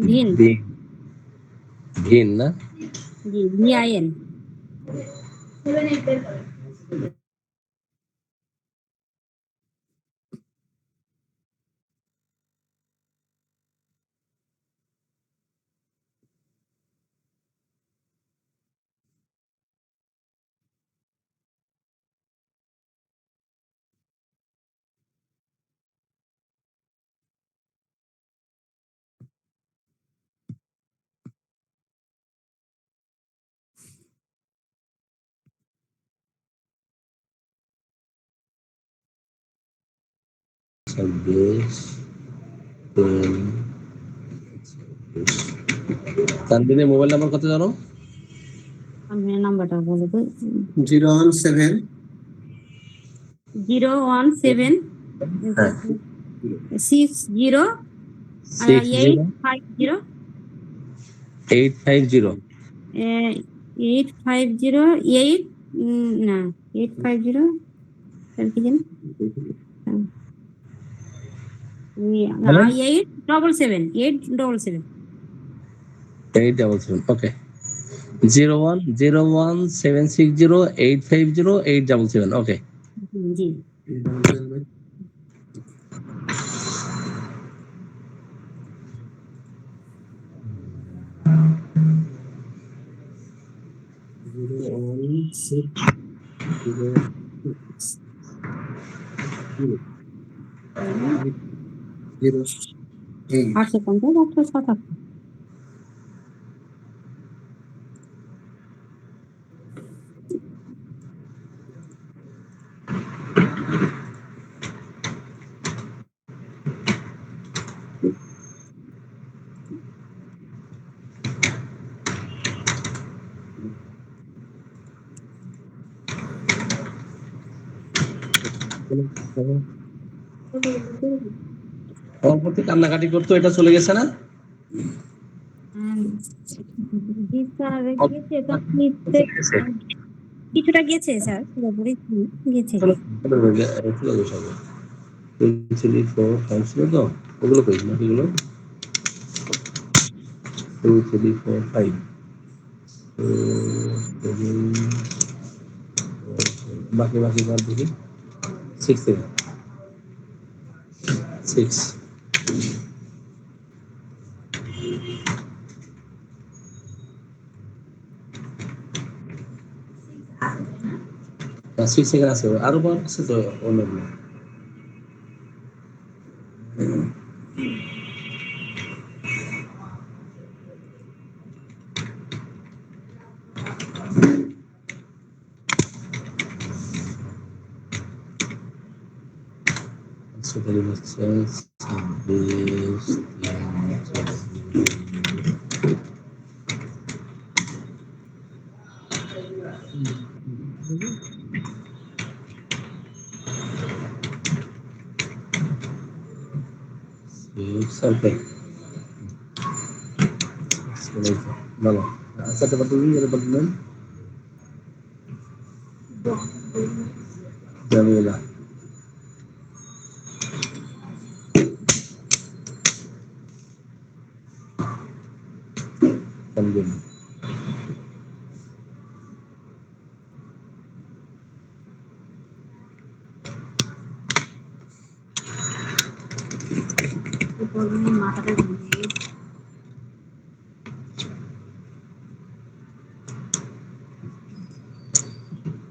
ভিন। ভিন না? জি, VIN। তানভীরের মোবাইল নাম্বার কত জানো? আমি নাম্বারটা বলে দিই। 017 017 হ্যাঁ 60 60 850 850 850 8 না 850 আর কি জানি 877 877 877 ওকে 0101760850 ওকে জি। আর সেকেন্ড একটা কথা অল্পতে কান্নাকাটি করতো, এটা চলে গেছে না? জি স্যার, গেছে তো নিতে কিছুটা গেছে স্যার, পুরোপুরি গেছে। ছিল তো ওগুলো পেয়েছি না এগুলো 2 3 4 5 বাকি বাকি বাদ দেখি 6 7 6 6 সেকেন্ড আছে, আরো বার আছে তো অন্যগুলো। সুপারি হচ্ছে 26 ভালো। আচ্ছা তো বলুন এর বলুন জামিলা তানভীর মাথাটা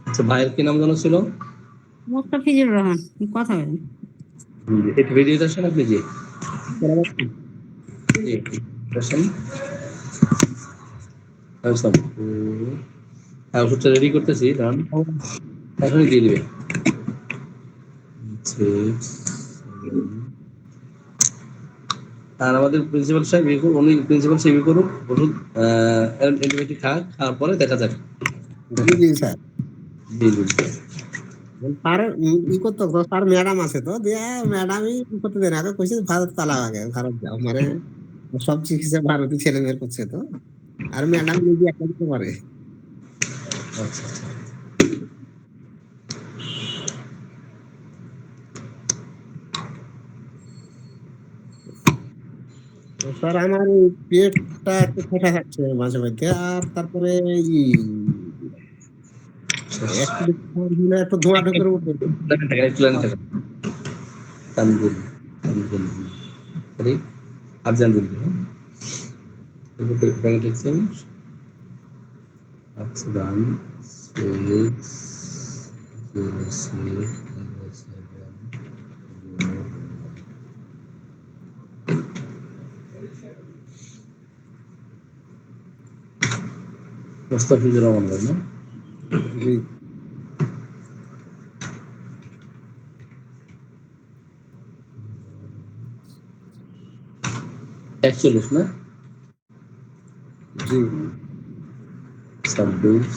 আচ্ছা ভাইয়ের কি নাম জানো ছিল? মোস্তাফিজুর রহমান। কথা বলেন। এটা ভিডিওটা আসেন আপনি জি আসেন আসেন হ্যাঁ ওষুধটা রেডি করতেছি দাঁড়ান এখনই দিয়ে দিবে 6 আর আমাদের প্রিন্সিপাল সাহেব উনি প্রিন্সিপাল সাহেব করুক ওষুধ অ্যান্টিবায়োটিক খাওয়ার পরে দেখা যাক। জি স্যার। জি জি তার ই করতো তো, তার ম্যাডাম আছে তো, দিয়া ম্যাডামই করতে দেন আগে কইছে ভারত পালাও, আগে ভারত যাও, মানে সব চিকিৎসা ভারতীয় ছেলে মেয়ের করছে তো, আর ম্যাডাম নিজে একটা কিছু করে। আচ্ছা আচ্ছা স্যার আমার এই পেটটা একটু ফেটা থাকছে মাঝে মধ্যে, আর তারপরে একটু একটু ধোঁয়া ঢুকে উঠবে। একটু লাইনে থাকেন। তানভীর, তানভীর, সরি, আফজান দিল্লি, হ্যাঁ? Bank exchange, Afzan, 60607। মোস্তাফিজুর রহমান ভাই না? জি, 41 না? জি। 26,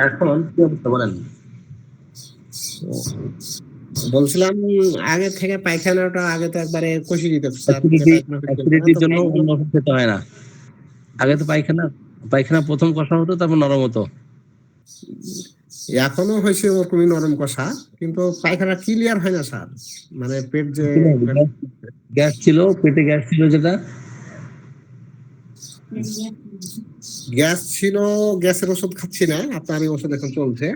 এখন কি অবস্থা বলেন? বলছিলাম আগে থেকে পায়খানাটা আগে তো একবারে কষে দিত স্যার, অ্যাসিডিটি, পায়খানা হচ্ছে না। অ্যাসিডিটির তো জন্য পায়খানা, অন্য ওষুধ খেতে হয় না। আগে তো পায়খানা, পায়খানা প্রথম কষা হতো, তারপর নরম হতো। এখনো হয়েছে ওরকমই নরম কষা, কিন্তু পায়খানা ক্লিয়ার হয় না স্যার, মানে পেট যে গ্যাস ছিল, পেটে গ্যাস ছিল যেটা, গ্যাস ছিল, গ্যাসের ওষুধ খাচ্ছি না, আপনার এই ওষুধ এখন চলছে,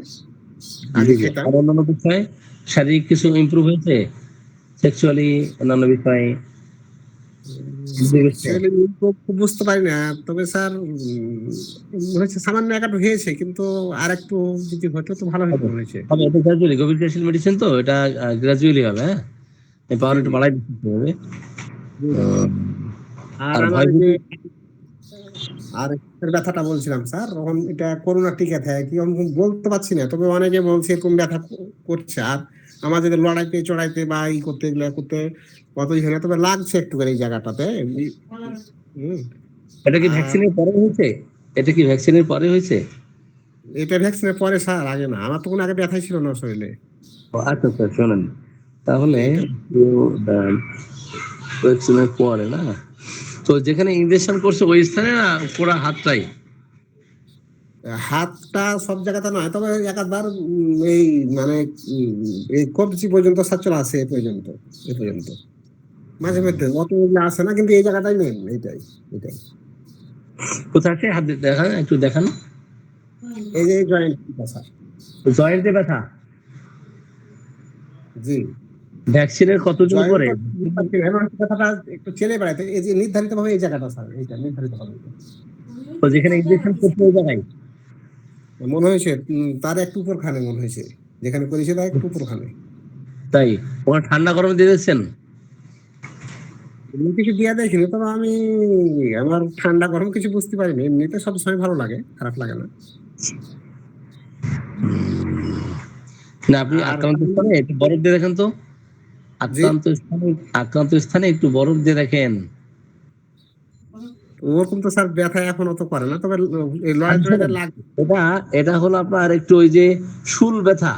আগে খেতাম। আর অন্যান্য বিষয়ে শারীরিক কিছু ইমপ্রুভ হয়েছে, সেক্সুয়ালি অন্যান্য বিষয়ে Sexually খুব বুঝতে পারি না, তবে স্যার হয়েছে সামান্য একটু হয়েছে, কিন্তু আর একটু যদি হতো তো ভালো হতো হবে মনে হয়েছে। হবে, এটা গ্রাজুয়ালি, গভীর ক্রিয়াশীল মেডিসিন তো এটা গ্রাজুয়ালি হবে, হ্যাঁ, পাওয়ার জি, একটু জি, বাড়াই দিতে হবে। জি। আহ, আর আর আমার ভয় যে ভীতি, আর পেটের ব্যথাটা বলছিলাম স্যার, তখন এটা করোনা টিকা থাকে কি আমি বলতে পারছি না, তবে অনেকে বলছে এরকম ব্যথা করছে। আর আমার যদি লড়াইতে চড়াইতে বা ই করতে এগুলো করতে কতই হয় না, তবে লাগছে একটু করে এই জায়গাটাতে হুম। এটা কি আর ভ্যাকসিনের পরে হয়েছে? এটা কি ভ্যাকসিনের পরে হয়েছে? এটা ভ্যাকসিনের পরে স্যার, আগে না, আমার তো কোনো আগে ব্যথাই ছিল না শরীরে। আচ্ছা আচ্ছা, শোনেন তাহলে, এটা ভ্যাকসিনের পরে না, তো যেখানে ইনজেকশন করছে ওই স্থানে না পুরা হাতটাই? হাতটা সব জায়গাতে নয়, তবে একবার এই মানে এই কবজি পর্যন্ত স্যার চলে আসে, এ পর্যন্ত মাঝে মধ্যে অত এগুলো আসে না, কিন্তু এই জায়গাটাই মেন, এইটাই এটাই কোথায় আছে হাত দেখান, একটু দেখান। এই যে জয়েন্ট স্যার। জয়েন্টে ব্যথা? জি, ভ্যাকসিনের কতদিন জয়েন্ট পরে? কথাটা একটু চেলে বেড়াইতে, এই যে নির্ধারিত ভাবে এই জায়গাটা স্যার, এইটা নির্ধারিত ভাবে তো যেখানে ইনজেকশন করছে ওই জায়গায়? মনে হয়েছে তার একটু উপর খানে মনে হয়েছে, যেখানে করেছে তার একটু উপর খানে। তাই? ওখানে ঠান্ডা গরম দিয়ে দিচ্ছেন? এমনি কিছু দিয়া দেখিনি, তবে আমি আমার ঠান্ডা গরম কিছু বুঝতে পারিনি, এমনিতে সবসময় ভালো লাগে, খারাপ লাগে না। না, আপনি আর আক্রান্ত স্থানে একটু বরফ দিয়ে দেখেন তো। জি, আক্রান্ত স্থানে একটু বরফ দিয়ে দেখেন। ওরকম তো স্যার ব্যথা এখন অত করে না, তবে এই লড়াই আচ্ছা টড়াইতে শোনেন, লাগে। এটা এটা হলো আপনার একটু ওই যে শুল ব্যথা,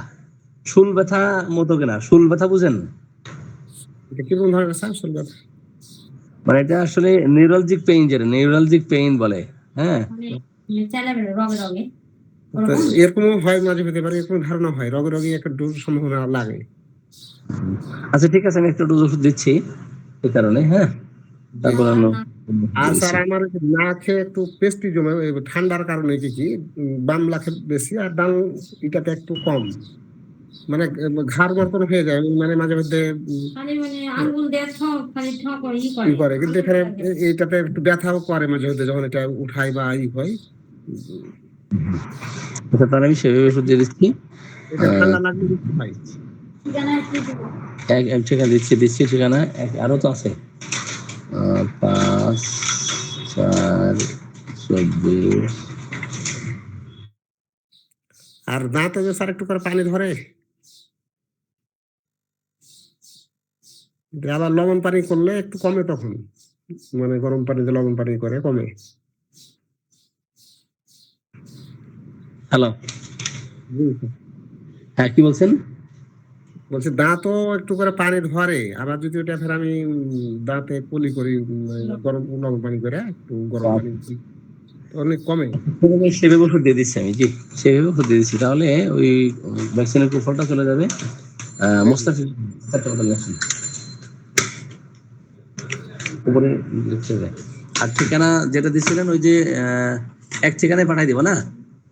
শুল ব্যথা মতো কিনা, শুল ব্যথা বুঝেন? এটা কিরকম ধরনের স্যার শরীর ব্যথা? মানে এটা আসলে নিউরালজিক পেইন, যেটা নিউরালজিক পেইন বলে, হ্যাঁ। তো এরকমও হয়, মাঝে হতে পারে, এরকম ধারণা হয় রগে রগে একটা ডোজ সম্ভাবনা লাগে। আচ্ছা ঠিক আছে, আমি একটু ডোজ ওষুধ দিচ্ছি এই কারণে, হ্যাঁ, জি। তারপর অন্য আর স্যার দিচ্ছি। আমার নাকে একটু পেস্টি জমে, এই ঠান্ডার কারণে কি বাম লাখে বেশি আর ডান এটাতে একটু কম, মানে ঘাড় মতন হয়ে যায়, মানে মাঝে মধ্যে ই করে, কিন্তু এখানে এইটাতে একটু ব্যথাও করে মাঝে মধ্যে যখন এটা উঠাই বা ই হয়। আচ্ছা, তাহলে আমি সেভাবে ওষুধ দিয়ে দিচ্ছি। এটা আহ, ঠান্ডা লাগলে বেশি হয়। এক ঠিকানা দিচ্ছি ঠিকানা, আরো তো আছে। 5/4/24। আর দাঁতে যে স্যার একটু করে পানি ধরে, আবার লবণ পানি করলে একটু কমে তখন, মানে গরম পানিতে লবণ পানি করে কমে। হ্যালো, জি স্যার। হ্যাঁ কি বলছেন? বলছি দাঁতও একটু করে পানি ধরে, আবার যদি ওটা ফের আমি দাঁতে পলি করি, গরম লবণ পানি করে একটু গরম পানি দিই। অনেক কমে। সেভাবে ওষুধ দিয়ে দিচ্ছি আমি, জি সেভাবে ওষুধ দিয়ে দিচ্ছি, তাহলে ওই ভ্যাকসিনের কুফলটা চলে যাবে। মোস্তাফিজ উপরে লিখতে হবে। আর ঠিকানা যেটা দিচ্ছিলেন ওই যে এক ঠিকানায় পাঠাই দিব না?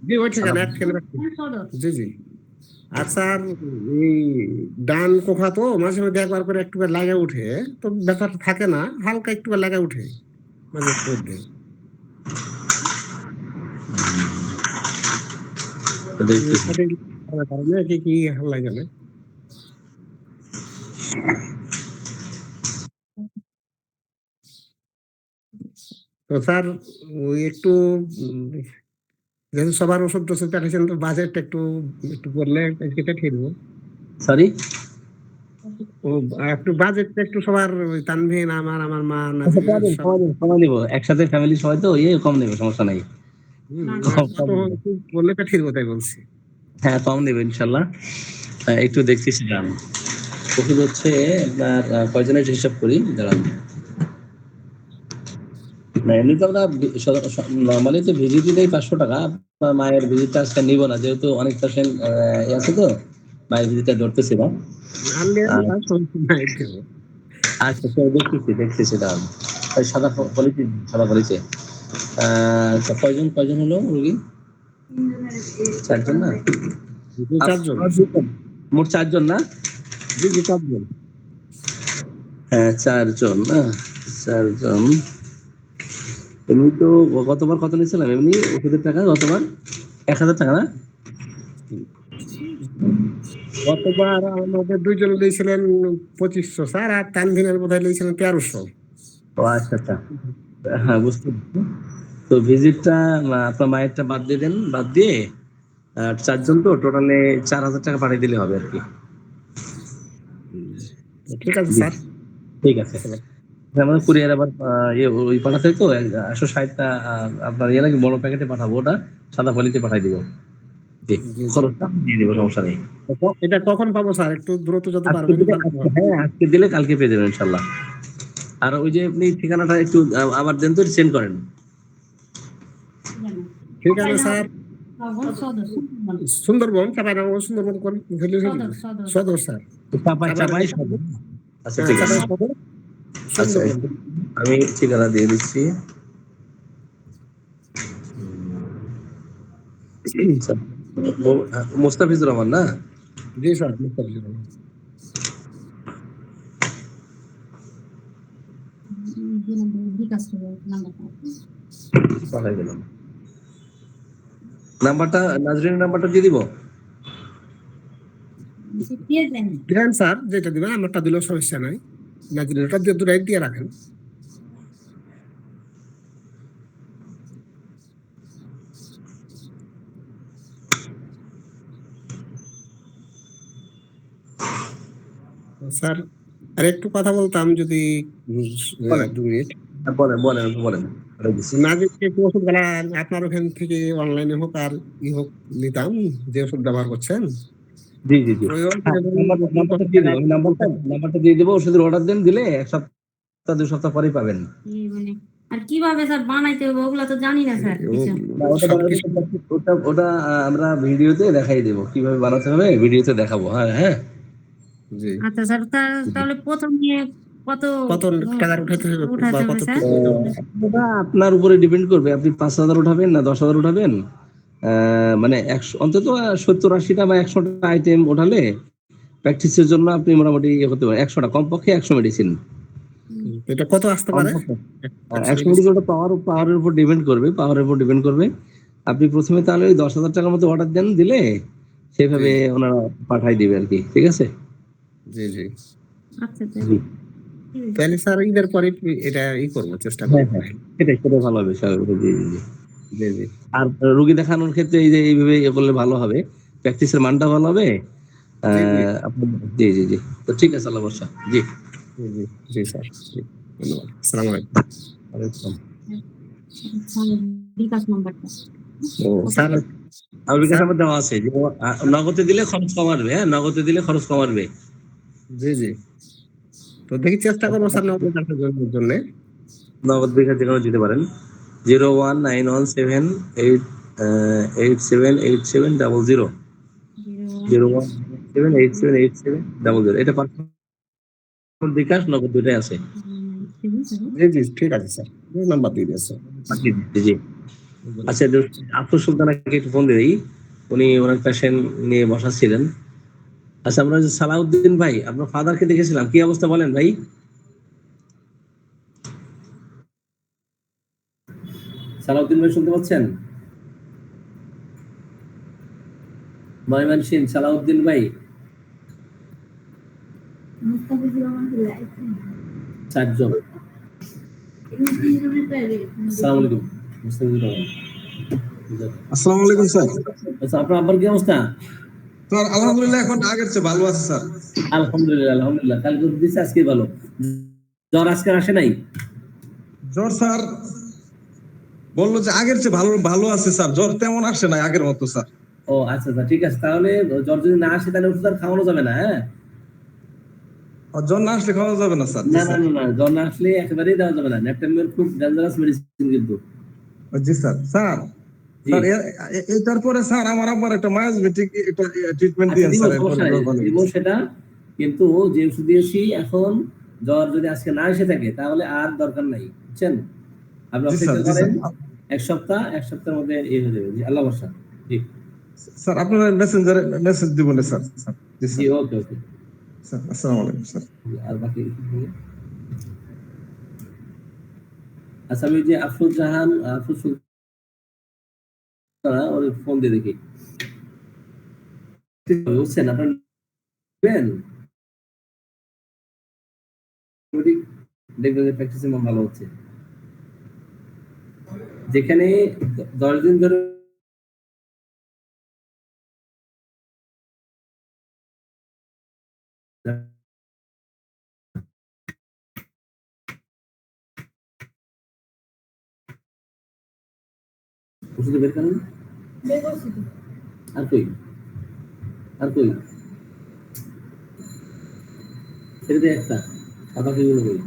জি ওই ঠিকানা এক ঠিকানা। জি জি। আর স্যার এই ডান কোখা তো মাঝে মধ্যে একবার করে একটু লাগা উঠে, তো ব্যথাটা থাকে না, হালকা একটু লাগা উঠে মাঝে মধ্যে। তো দেখতেছি। সঠিক কারণে কি কি লাগে না। তো স্যার ওই একটু যেহেতু সবার ওষুধ টষুধ পাঠিয়েছেন, তো বাজেটটা একটু একটু করলে সেটা ঠিক হবে। সরি, ও একটু বাজেটটা একটু সবার ওই তানভীর আমার আমার মা আচ্ছা নাজরিনের সব। সময় নিব, একসাথে ফ্যামিলি সবাই তো কম নেবে, সমস্যা নাই। কত একটু বললে ঠিক হবে তাই বলছি। হ্যাঁ কম নেবে ইনশাল্লাহ। একটু দেখতেছি দাম। ওষুধ হচ্ছে আপনার কয়জনের হিসাব করি দাঁড়ান। না এমনি তো আমরা নর্মালি তো ভিজিট দেই 500 টাকা। আপনার মায়ের ভিজিটটা আজকে নিব না, যেহেতু অনেক পেশেন্ট আছে তো মায়ের ভিজিটটা ধরতেছি না। আনলে আর তার সমস্যা নাই দেবো। আচ্ছা সে দেখতেছি দাম। ওই সাদা পলিসি কয়জন কয়জন হলো রুগী? 4 জন না? জি, 4 জন। মোট 4 জন না? জি জি 4 জন। হ্যাঁ 4 জন না? 4 জন। এমনি তো গতবার কত নিয়েছিলাম এমনি ওষুধের টাকা? গতবার 1000 টাকা না? গতবার আমাদের 2 জন দিয়েছিলেন 2500 স্যার, আর তানভীরের বোধহয় দিয়েছিলেন 1300। ও আচ্ছা আচ্ছা, হ্যাঁ বুঝতে পারছি। তো ভিজিটটা আপনার মায়েরটা বাদ দিয়ে দেন, বাদ দিয়ে 4 জন তো টোটালে 4000 টাকা পাঠিয়ে দিলে হবে আর কি। ঠিক আছে জি স্যার। ঠিক আছে। আমাদের কুরিয়ার আবার ওই পাঠাতে তো 160টা আপনার নাকি বড় প্যাকেটে পাঠাবো, ওটা সাদা পলিতে পাঠাই দিব। জি জি জি। খরচটা দিয়ে দিব, সমস্যা নেই। এটা কখন পাবো স্যার? একটু দ্রুত যত পারবেন ভালো হবে। হ্যাঁ আজকে দিলে কালকে পেয়ে যাবেন ইনশাল্লাহ। আর ওই যে আপনি ঠিকানাটা একটু আবার দেন তো, সেন্ড করেন। ঠিকানা স্যার সুন্দরবন, চাঁপাইনবাবগঞ্জ সুন্দরবন কোন সদর স্যার। চাপাই সদর। আচ্ছা ঠিক আছে। চাঁপাই সদর আচ্ছা সুন্দরবন। আমি ঠিকানা দিয়ে দিচ্ছি। আচ্ছা, মোস্তাফিজুর রহমান না? জি স্যার মুস্তাফিজুর রহমান। পাঠাই দিলাম। নাম্বারটা নাজরিনের নাম্বারটা দিয়ে দিব। দেন স্যার, যেটা দিবেন আমারটা দিলেও সমস্যা নাই, নাজরিনটা দিয়ে দুটাই দিয়ে রাখেন। স্যার আর একটু কথা বলতাম যদি বলেন 2 মিনিট। বলেন বলেন বলেন। নাজিরকে একটু ওষুধ গুলা আপনার ওখান থেকে অনলাইনে হোক আর ই হোক নিতাম, যে ওষুধ ব্যবহার করছেন। জি জি জি। ওই হ্যাঁ, নাম্বারটা দিয়ে দেবো, নাম্বারটা দিয়ে দেবো, ওষুধের অর্ডার দেন, দিলে 1 সপ্তাহ 2 সপ্তাহ পরেই পাবেন। আর কিভাবে স্যার বানাইতে হবে ওগুলা তো জানি না স্যার কিছু। সবকিছু ওটা আমরা ভিডিওতে দেখাই দেবো কিভাবে বানাতে হবে, ভিডিওতে দেখাবো। হ্যাঁ হ্যাঁ জি। আচ্ছা স্যার, তাহলে প্রথমে কত কত টাকার উঠাইতে হবে বা উঠাতে হবে কত স্যার? ওটা আপনার উপরে ডিপেন্ড করবে, আপনি 5000 উঠাবেন না 10,000 উঠাবেন। মানে 100 অন্তত 70-80টা বা 100টা আইটেম উঠালে প্র্যাকটিসের জন্য আপনি মোটামুটি হতে পারেন। 100টা কমপক্ষে 100 মেডিসিন। এটা কত আসতে পারে? কমপক্ষে 100 মেডিসিন, ওটা পাওয়ারের উপর ডিপেন্ড করবে, আপনি প্রথমে তাহলে ওই 10,000 টাকার মতো অর্ডার দেন, দিলে সেভাবে ওনারা পাঠাই দিবে আর কি। ঠিক আছে? জি জি। আচ্ছা জি তাহলে স্যার ঈদের পরে এটা করবো, চেষ্টা হ্যাঁ করবো। হ্যাঁ সেটাই ভালো হবে স্বাভাবিক। জি জি জি। জি জি আর রোগী দেখানোর ক্ষেত্রে এই যে এইভাবে করলে ভালো হবে, প্র্যাকটিসের মানটা ভালো হবে। জি জি জি জি জি। তো ঠিক আছে, আল্লাহ ভরসা। জি জি জি জি স্যার, জি ধন্যবাদ, আসসালামু আলাইকুম। ওয়ালাইকুম। বিকাশ নাম্বারটা। ও স্যার আমার বিকাশ স্যার নাম্বার দেওয়া আছে যে নগদে দিলে খরচ কম আসবে। হ্যাঁ নগদে দিলে খরচ কম আসবে। জি জি, তো দেখি চেষ্টা করবো স্যার নগদ টাকার জন্য। নগদ বিকাশ যে কোনো দিতে পারেন। 01917887870 017878700 এটা পাসপোর্ট বিকাশ নগদ দুটাই আছে। জি জি ঠিক আছে স্যার, নাম্বার দিয়ে দিয়েছে। পাঠিয়ে দিচ্ছি, জি। আচ্ছা, আফরোজ সুলতানাকে একটু ফোন দিই, উনি ওনার পেশেন্ট নিয়ে বসা ছিলেন। আচ্ছা, আমরা যে সালাউদ্দিন ভাই, আপনার ফাদারকে দেখেছিলাম, কি অবস্থা বলেন ভাই? সালাউদ্দিন ভাই শুনতে পাচ্ছেন? ময়মনসিং সালাউদ্দিন ভাই, চারজন। আসসালামু আলাইকুম। আসসালামু আলাইকুম স্যার। আচ্ছা, আপনার আব্বার কি অবস্থা? স্যার আলহামদুলিল্লাহ এখন আগের চেয়ে ভালো আছে স্যার। আলহামদুলিল্লাহ, আলহামদুলিল্লাহ। কালকে দিচ্ছে, আজকে ভালো। জ্বর আজকে আসে নাই? জ্বর স্যার বললো যে আগের চেয়ে ভালো ভালো আছে স্যার, জ্বর তেমন আসে নাই আগের মতো স্যার। ও আচ্ছা আচ্ছা, ঠিক আছে। তাহলে জ্বর যদি না আসে তাহলে ওষুধ আর খাওয়ানো যাবে না, হ্যাঁ? জ্বর না আসলে খাওয়া যাবে না স্যার। না না না, জ্বর না আসলে একেবারেই দেওয়া যাবে না। ন্যাপটামির খুব ডেঞ্জারাস মেডিসিন কিন্তু। জি স্যার। স্যার স্যার এটার পরে স্যার আমার আব্বার একটা মায়োজমেটিক একটা ট্রিটমেন্ট দিয়েন স্যার, এরপরে জ্বর ভালো দিব সেটা। কিন্তু যে ওষুধ দিয়েছি, এখন জ্বর যদি আজকে না এসে থাকে তাহলে আর দরকার নাই, বুঝছেন? আপনি অপেক্ষা করেন, এক সপ্তাহের মধ্যে হয়ে যাবে। জি, আল্লাহ ভরসা। জি স্যার, আপনার মেসেঞ্জারে মেসেজ দিব না স্যার। জি, ওকে ওকে স্যার। আসসালামু আলাইকুম স্যার। আর বাকি, আচ্ছা, আমি যে আফরোজ জাহান, আফরোজ সুলতানা, ওর ফোন দিয়ে দেখি, বুঝছেন? আপনার দেখবেন যে প্র্যাকটিসে ভালো হচ্ছে। যেখানে 10 দিন ধরে ওষুধ বের করেন, আর কই এটা একটা, আর বাকিগুলো কই?